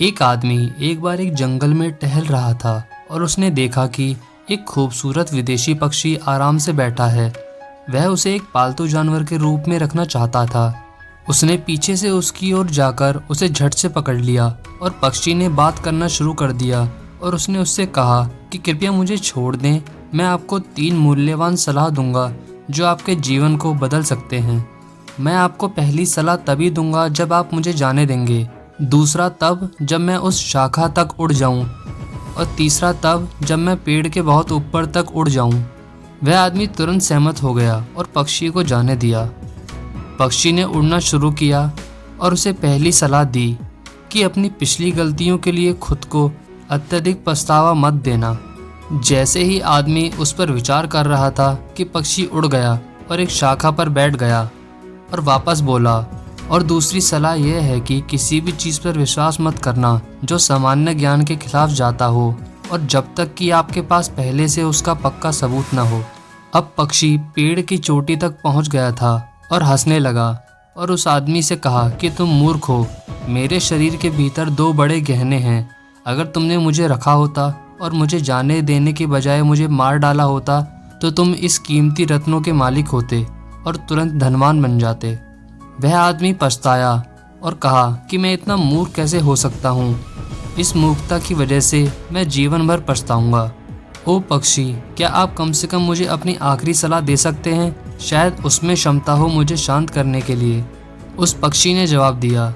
एक आदमी एक बार एक जंगल में टहल रहा था और उसने देखा कि एक खूबसूरत विदेशी पक्षी आराम से बैठा है। वह उसे एक पालतू जानवर के रूप में रखना चाहता था। उसने पीछे से उसकी ओर जाकर उसे झट से पकड़ लिया और पक्षी ने बात करना शुरू कर दिया और उसने उससे कहा कि कृपया मुझे छोड़ दें, मैं आपको 3 मूल्यवान सलाह दूंगा जो आपके जीवन को बदल सकते हैं। मैं आपको पहली सलाह तभी दूंगा जब आप मुझे जाने देंगे, दूसरा तब जब मैं उस शाखा तक उड़ जाऊं और तीसरा तब जब मैं पेड़ के बहुत ऊपर तक उड़ जाऊं। वह आदमी तुरंत सहमत हो गया और पक्षी को जाने दिया। पक्षी ने उड़ना शुरू किया और उसे पहली सलाह दी कि अपनी पिछली गलतियों के लिए खुद को अत्यधिक पछतावा मत देना। जैसे ही आदमी उस पर विचार कर रहा था कि पक्षी उड़ गया और एक शाखा पर बैठ गया और वापस बोला, और दूसरी सलाह यह है कि किसी भी चीज़ पर विश्वास मत करना जो सामान्य ज्ञान के खिलाफ जाता हो और जब तक कि आपके पास पहले से उसका पक्का सबूत न हो। अब पक्षी पेड़ की चोटी तक पहुंच गया था और हंसने लगा और उस आदमी से कहा कि तुम मूर्ख हो, मेरे शरीर के भीतर 2 बड़े गहने हैं। अगर तुमने मुझे रखा होता और मुझे जाने देने के बजाय मुझे मार डाला होता तो तुम इस कीमती रत्नों के मालिक होते और तुरंत धनवान बन जाते। वह आदमी पछताया और कहा कि मैं इतना मूर्ख कैसे हो सकता हूँ, इस मूर्खता की वजह से मैं जीवन भर पछताऊंगा। ओ पक्षी, क्या आप कम से कम मुझे अपनी आखिरी सलाह दे सकते हैं? शायद उसमें क्षमता हो मुझे शांत करने के लिए। उस पक्षी ने जवाब दिया,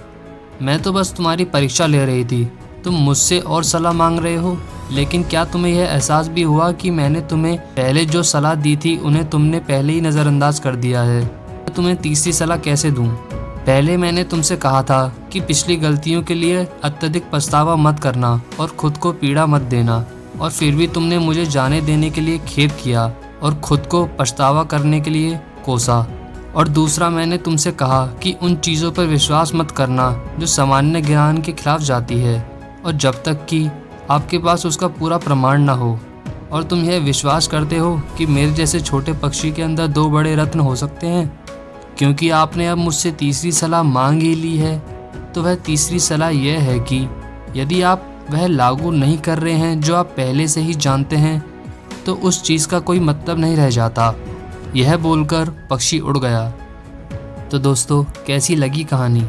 मैं तो बस तुम्हारी परीक्षा ले रही थी। तुम मुझसे और सलाह मांग रहे हो, लेकिन क्या तुम्हें यह एहसास भी हुआ कि मैंने तुम्हें पहले जो सलाह दी थी उन्हें तुमने पहले ही नज़रअंदाज कर दिया है? तुम्हें तीसरी सलाह कैसे दूं? पहले मैंने तुमसे कहा था कि पिछली गलतियों के लिए अत्यधिक पछतावा मत करना और खुद को पीड़ा मत देना, और फिर भी तुमने मुझे जाने देने के लिए खेद किया और खुद को पछतावा करने के लिए कोसा। और दूसरा, मैंने तुमसे कहा कि उन चीज़ों पर विश्वास मत करना जो सामान्य ज्ञान के खिलाफ जाती है और जब तक कि आपके पास उसका पूरा प्रमाण ना हो। और तुम यह विश्वास करते हो कि मेरे जैसे छोटे पक्षी के अंदर 2 बड़े रत्न हो सकते हैं। क्योंकि आपने अब मुझसे तीसरी सलाह मांग ही ली है, तो वह तीसरी सलाह यह है कि यदि आप वह लागू नहीं कर रहे हैं जो आप पहले से ही जानते हैं, तो उस चीज़ का कोई मतलब नहीं रह जाता। यह बोलकर पक्षी उड़ गया। तो दोस्तों, कैसी लगी कहानी?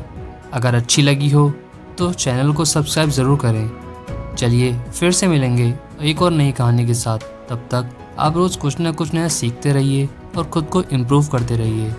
अगर अच्छी लगी हो तो चैनल को सब्सक्राइब ज़रूर करें। चलिए फिर से मिलेंगे एक और नई कहानी के साथ। तब तक आप रोज़ कुछ न कुछ नया सीखते रहिए और ख़ुद को इम्प्रूव करते रहिए।